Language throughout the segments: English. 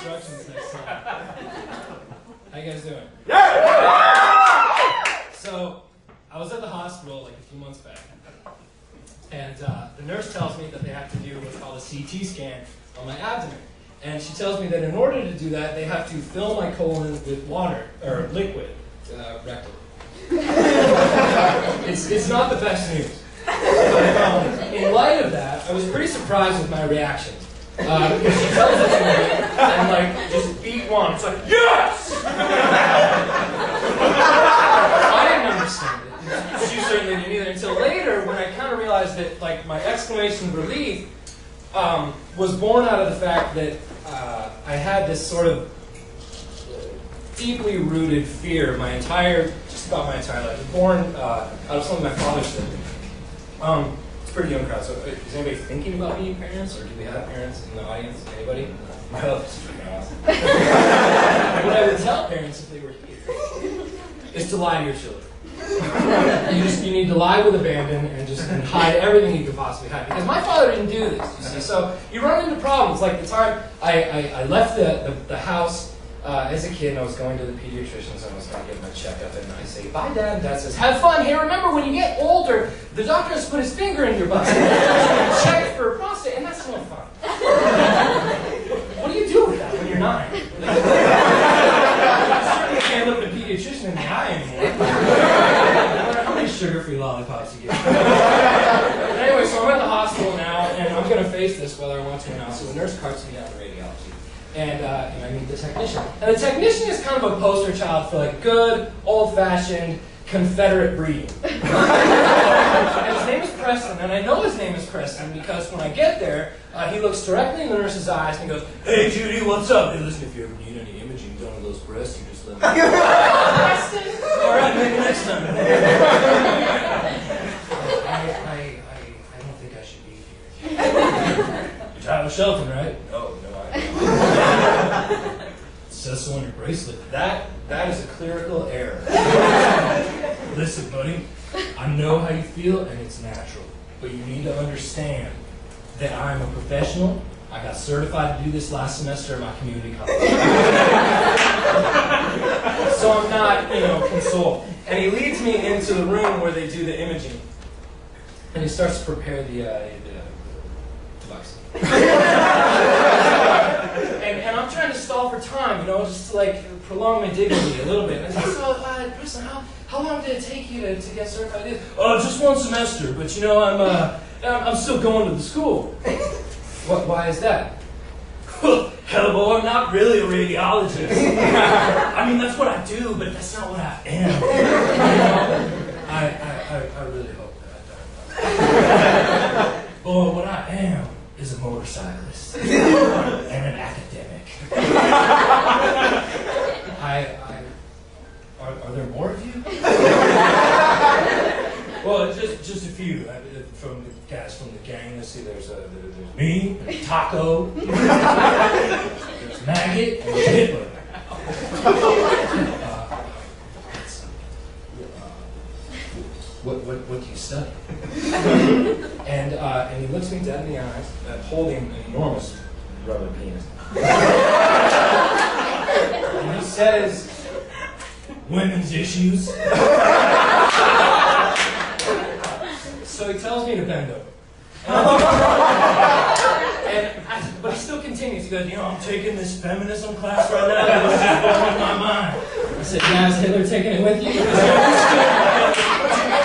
instructions next time. How you guys doing? So, I was at the hospital like a few months back, and the nurse tells me that they have to do what's called a CT scan on my abdomen. And she tells me that in order to do that, they have to fill my colon with water, or liquid, rectal. It's not the best news. But in light of that, I was pretty surprised with my reactions. Because she tells it to me, and like, just beat one. It's like, yes! I didn't understand it. She certainly didn't either. Until later, when I kind of realized that, like, my exclamation of relief was born out of the fact that I had this sort of deeply rooted fear just about my entire life. It was born out of something my father said. It's a pretty young crowd, so is anybody thinking about being parents, or do we have parents in the audience? Anybody? Well, it's freaking awesome. What I would tell parents if they were here is to lie to your children. You need to lie with abandon and hide everything you could possibly hide. Because my father didn't do this, you see. So you run into problems. Like the time I left the house as a kid, and I was going to the pediatrician's, and I was going to get my checkup, and I say, bye, Dad. And Dad says, have fun. Hey, remember, when you get older, the doctor has to put his finger in your butt and check for a prostate, and that's no fun. What do you do with that when you're 9? You certainly can't look the pediatrician in the eye anymore. No matter how many sugar-free lollipops you get. Anyway, so I'm at the hospital now, and I'm going to face this whether I want to or not. So the nurse carts me down to radiology. And I meet the technician. And the technician is kind of a poster child for like good, old-fashioned Confederate breeding. And his name is Preston, and I know his name is Preston because when I get there, he looks directly in the nurse's eyes and he goes, hey Judy, what's up? Hey, listen, if you ever need any imaging done on those breasts, you just let me know. Preston! Alright, maybe next time. I don't think I should be here. You're Tyler Shelton, right? No, it says so on your bracelet. That is a clerical error. Listen, buddy, I know how you feel, and it's natural. But you need to understand that I'm a professional. I got certified to do this last semester at my community college. So I'm not, consoled. And he leads me into the room where they do the imaging. And he starts to prepare the device. And I'm trying to stall for time, just to like prolong my dignity a little bit. And I said, so, Preston, how long did it take you to get certified? Oh, just 1 semester, but I'm still going to the school. Why is that? Hell, boy, I'm not really a radiologist. I mean, that's what I do, but that's not what I am. I really hope that I don't. Boy, what I am is a motorcyclist and an academic. Are there more of you? Well, just a few. From the guys from the gang, let's see, there's me, there's Taco, there's Maggot, and there's Hitler. What do you study? And he looks me dead in the eyes, holding an enormous rubber penis. And he says, women's issues. So he tells me to bend over. But he still continues. He goes, I'm taking this feminism class right now. This is blowing my mind. I said, yeah, is Hitler taking it with you?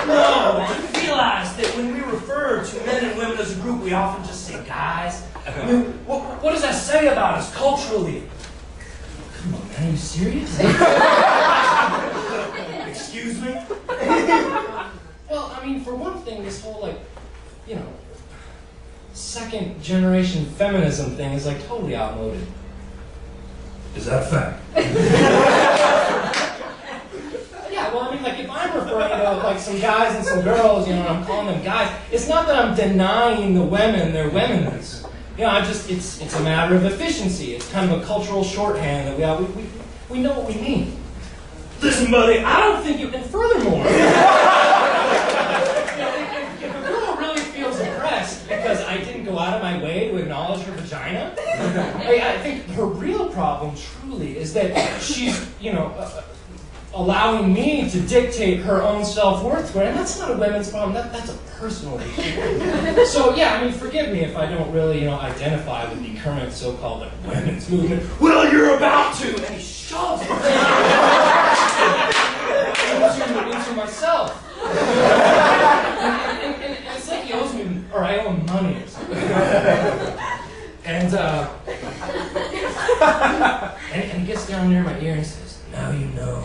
No, you realize that when we refer to men and women as a group, we often just say guys. I mean, what does that say about us culturally? Come on, man, are you serious? Excuse me? Well, I mean, for one thing, this whole, second generation feminism thing is, totally outmoded. Is that a fact? Yeah, well, I mean, if I'm referring to, some guys and some girls, and I'm calling them guys, it's not that I'm denying the women their womenness. It's a matter of efficiency. It's kind of a cultural shorthand that we know what we mean. Listen, buddy, I don't think you can. Furthermore, if a girl really feels impressed because I didn't go out of my way to acknowledge her vagina. I think her real problem, truly, is that she's, allowing me to dictate her own self-worth to her, and that's not a women's problem, that's a personal issue. So yeah, I mean, forgive me if I don't really, identify with the current so-called women's movement. Well, you're about to, and he shoves me into myself. And it's like he owes me, or I owe him money or something. And he gets down near my ear and says, "Now you know."